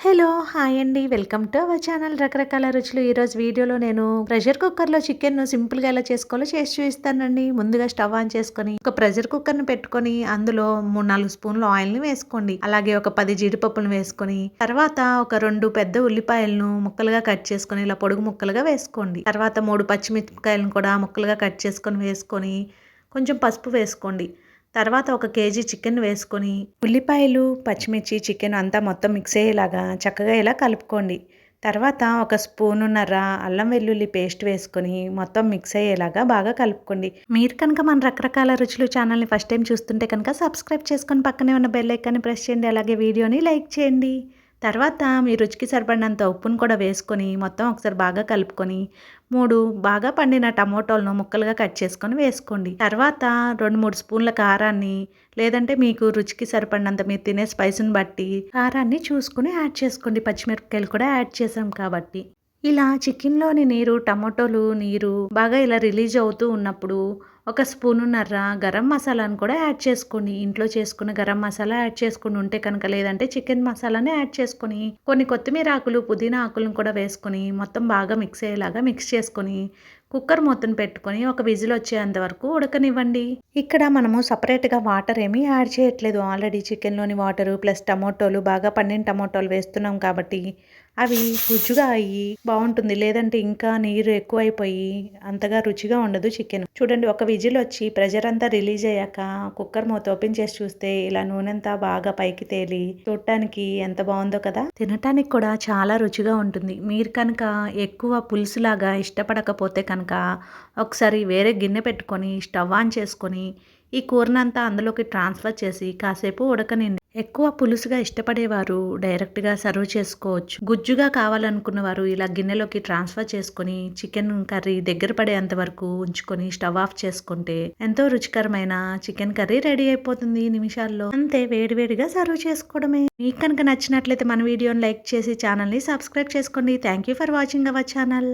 Hello! Hi అండి. Welcome to our channel రకరకాల రుచులు. ఈరోజు వీడియోలో నేను ప్రెషర్ కుక్కర్‌లో చికెన్‌ను సింపుల్‌గా ఎలా చేసుకోవాలో చేసి చూపిస్తానండి. ముందుగా స్టవ్ ఆన్ చేసుకొని, ఒక ప్రెషర్ కుక్కర్‌ని పెట్టుకొని, అందులో 3, 4 స్పూన్‌ల ఆయిల్‌ని వేసుకోండి. అలాగే ఒక 10 జీడిపప్పులను వేసుకొని, తర్వాత ఒక 2 పెద్ద ఉల్లిపాయలను ముక్కలుగా కట్ చేసుకొని, ఇలా పొడుగు ముక్కలుగా వేసుకోండి. తర్వాత 3 పచ్చిమిరపకాయలను కూడా ముక్కలుగా కట్ చేసుకొని వేసుకొని, కొంచెం పసుపు వేసుకోండి. తర్వాత ఒక కేజీ చికెన్ వేసుకొని, ఉల్లిపాయలు, పచ్చిమిర్చి, చికెన్ అంతా మొత్తం మిక్స్ అయ్యేలాగా చక్కగా ఇలా కలుపుకోండి. తర్వాత ఒక స్పూనున్నర అల్లం వెల్లుల్లి పేస్ట్ వేసుకొని మొత్తం మిక్స్ అయ్యేలాగా బాగా కలుపుకోండి. మీరు కనుక మన రకరకాల రుచులు ఛానల్‌ని ఫస్ట్ టైం చూస్తుంటే కనుక సబ్స్క్రైబ్ చేసుకొని పక్కనే ఉన్న బెల్ ఐకాన్ని ప్రెస్ చేయండి. అలాగే వీడియోని లైక్ చేయండి. తర్వాత మీ రుచికి సరిపడినంత ఉప్పును కూడా వేసుకొని మొత్తం ఒకసారి బాగా కలుపుకొని 3 బాగా పండిన టమోటాలను ముక్కలుగా కట్ చేసుకొని వేసుకోండి. తర్వాత 2, 3 స్పూన్ల కారాన్ని లేదంటే మీకు రుచికి సరిపడినంత మీరు తినే స్పైస్‌ని బట్టి కారాన్ని చూసుకొని యాడ్ చేసుకోండి. పచ్చిమిరపకాయలు కూడా యాడ్ చేసాం కాబట్టి. ఇలా చికెన్‌లోని నీరు, టమోటోలు నీరు బాగా ఇలా రిలీజ్ అవుతూ ఉన్నప్పుడు ఒక స్పూనున్నర గరం మసాలాను కూడా యాడ్ చేసుకోండి. ఇంట్లో చేసుకున్న గరం మసాలా యాడ్ చేసుకొని ఉంటే కనుక లేదంటే చికెన్ మసాలాని యాడ్ చేసుకొని కొన్ని కొత్తిమీర ఆకులు, పుదీనా ఆకులను కూడా వేసుకొని మొత్తం బాగా మిక్స్ అయ్యేలాగా మిక్స్ చేసుకొని కుక్కర్ మూతను పెట్టుకొని ఒక విజిల్ వచ్చేంత వరకు ఉడకనివ్వండి. ఇక్కడ మనము సెపరేట్‌గా వాటర్ ఏమీ యాడ్ చేయట్లేదు. ఆల్రెడీ చికెన్‌లోని వాటరు ప్లస్ టమోటోలు బాగా పండిన టమోటాలు వేస్తున్నాం కాబట్టి అవి గుజ్జుగా అయ్యి బావుంటుంది. లేదంటే ఇంకా నీరు ఎక్కువైపోయి అంతగా రుచిగా ఉండదు చికెను. చూడండి ఒక విజిల్ వచ్చి ప్రెషర్ అంతా రిలీజ్ అయ్యాక కుక్కర్ మూత ఓపెన్ చేసి చూస్తే ఇలా నూనెంతా బాగా పైకి తేలి చూడటానికి ఎంత బావుందో కదా! తినటానికి కూడా చాలా రుచిగా ఉంటుంది. మీరు కనుక ఎక్కువ పులుసులాగా ఇష్టపడకపోతే కనుక ఒకసారి వేరే గిన్నె పెట్టుకొని స్టవ్ ఆన్ చేసుకొని ఈ కూరనంతా అందులోకి ట్రాన్స్‌ఫర్ చేసి కాసేపు ఉడకనివ్వండి. ఎక్కువ పులుసుగా ఇష్టపడేవారు డైరెక్ట్‌గా సర్వ్ చేసుకోవచ్చు. గుజ్జుగా కావాలనుకున్నవారు ఇలా గిన్నెలోకి ట్రాన్స్‌ఫర్ చేసుకొని చికెన్ కర్రీ దగ్గర పడేంత వరకు ఉంచుకొని స్టవ్ ఆఫ్ చేసుకుంటే ఎంతో రుచికరమైన చికెన్ కర్రీ రెడీ అయిపోతుంది నిమిషాల్లో. అంతే వేడివేడిగా సర్వ్ చేసుకోవడమే. మీకు కనుక నచ్చినట్లయితే మన వీడియోని లైక్ చేసి ఛానల్‌ని సబ్స్క్రైబ్ చేసుకోండి. Thank you for watching our channel.